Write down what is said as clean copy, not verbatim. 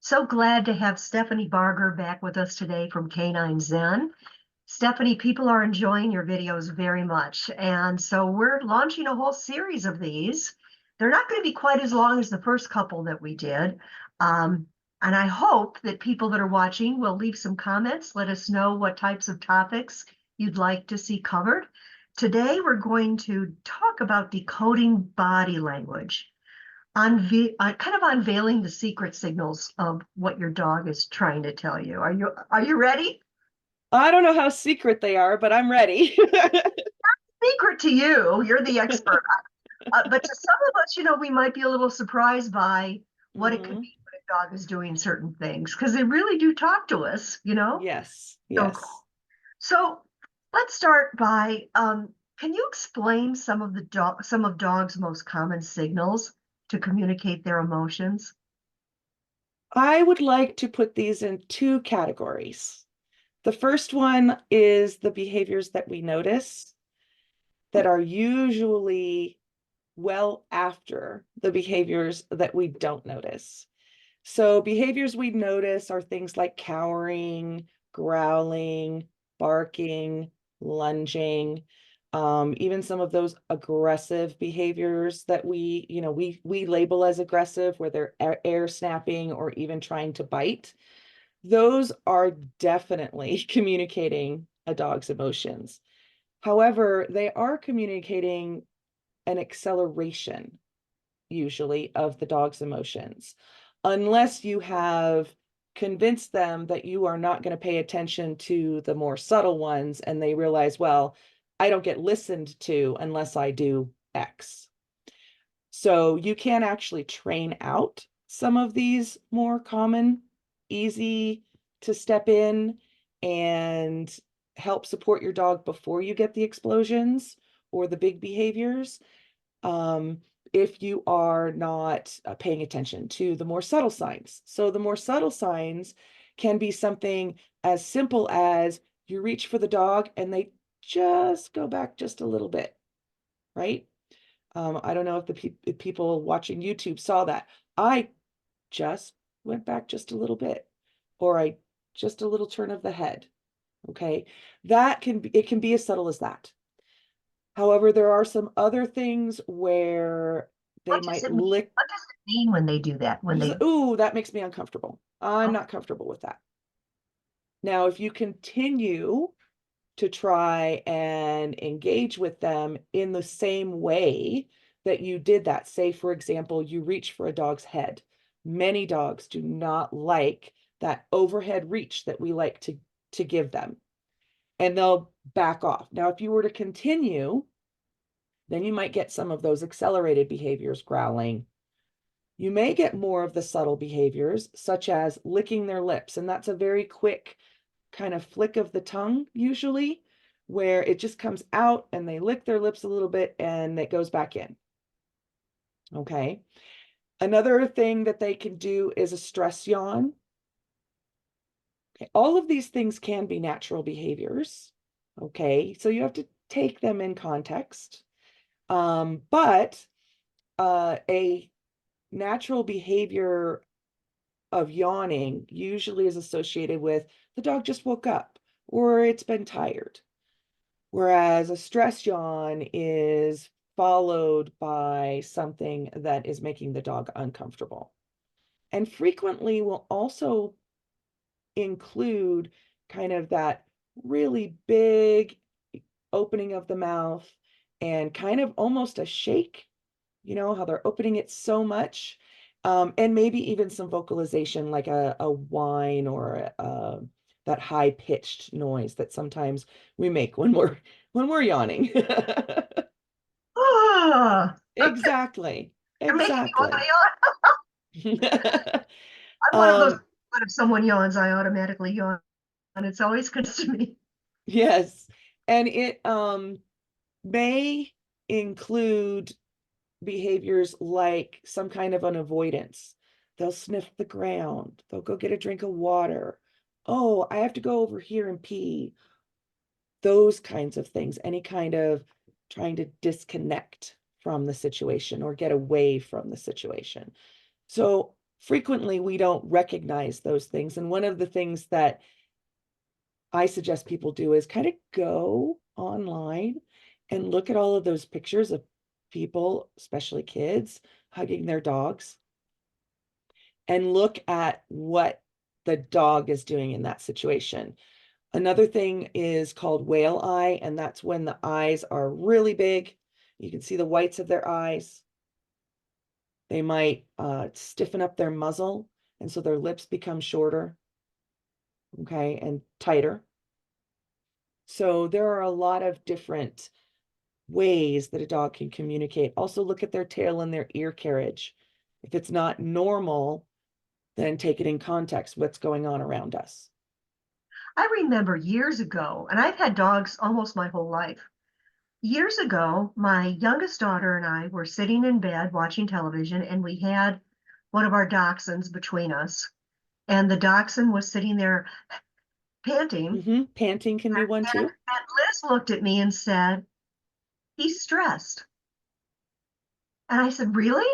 So glad to have Stephanie Barger back with us today from Canine Zen. Stephanie, people are enjoying your videos very much. And so we're launching a whole series of these. They're not going to be quite as long as the first couple that we did. Um, and I hope that people that are watching will leave some comments. Let us know what types of topics you'd like to see covered. Today, we're going to talk about decoding body language, kind of unveiling the secret signals of what your dog is trying to tell you. Are you ready? I don't know how secret they are, but I'm ready. Secret to you. You're the expert. But to some of us, we might be a little surprised by what it could hmm be when a dog is doing certain things because they really do talk to us. Yes, So cool. yes. So let's start by can you explain some of dogs' most common signals to communicate their emotions? I would like to put these in two categories. The first one is the behaviors that we notice that are usually well after the behaviors that we don't notice. So behaviors we notice are things like cowering, growling, barking, lunging, even some of those aggressive behaviors that we label as aggressive, where they're air snapping or even trying to bite. Those are definitely communicating a dog's emotions. However, they are communicating an acceleration usually of the dog's emotions, unless you have convinced them that you are not going to pay attention to the more subtle ones and they realize, well, I don't get listened to unless I do X. So you can actually train out some of these more common, easy to step in and help support your dog before you get the explosions or the big behaviors. um, if you are not paying attention to the more subtle signs. So the more subtle signs can be something as simple as you reach for the dog and they just go back just a little bit, right? I don't know if if people watching YouTube saw that. I just went back just a little bit, or I just a little turn of the head. Okay. It can be as subtle as that. However, there are some other things where they What does might it mean? lick. What does it mean when they do that? When they Ooh, that makes me uncomfortable. I'm oh, not comfortable with that. Now, if you continue to try and engage with them in the same way that you did that, say, for example, you reach for a dog's head. Many dogs do not like that overhead reach that we like to give them, and they'll back off. Now, if you were to continue, then you might get some of those accelerated behaviors, growling. You may get more of the subtle behaviors, such as licking their lips. And that's a very quick kind of flick of the tongue, usually, where it just comes out and they lick their lips a little bit and it goes back in. Okay. Another thing that they can do is a stress yawn. Okay. All of these things can be natural behaviors. Okay. So you have to take them in context. But a natural behavior of yawning usually is associated with the dog just woke up or it's been tired. Whereas a stress yawn is followed by something that is making the dog uncomfortable. And frequently will also include kind of that really big opening of the mouth and kind of almost a shake, how they're opening it so much. And maybe even some vocalization like a whine or that high pitched noise that sometimes we make when we're yawning. ah, okay. Exactly. You're making me want to Exactly. yawn. I'm one of those. um, But if someone yawns, I automatically yawn, and it's always good to me. yes. And it may include behaviors like some kind of an avoidance. They'll sniff the ground. They'll go get a drink of water. Oh, I have to go over here and pee. Those kinds of things. Any kind of trying to disconnect from the situation or get away from the situation. So frequently we don't recognize those things. And one of the things that I suggest people do is kind of go online and look at all of those pictures of people, especially kids, hugging their dogs, and look at what the dog is doing in that situation. Another thing is called whale eye, and that's when the eyes are really big. You can see the whites of their eyes. They might stiffen up their muzzle, and so their lips become shorter, okay, and tighter. So there are a lot of different ways that a dog can communicate. Also look at their tail and their ear carriage. If it's not normal, then take it in context, what's going on around us. I remember years ago, and I've had dogs almost my whole life. Years ago, my youngest daughter and I were sitting in bed watching television, and we had one of our dachshunds between us. And the dachshund was sitting there panting. Panting can be one too. And Liz looked at me and said, "He's stressed." And I said, "Really?"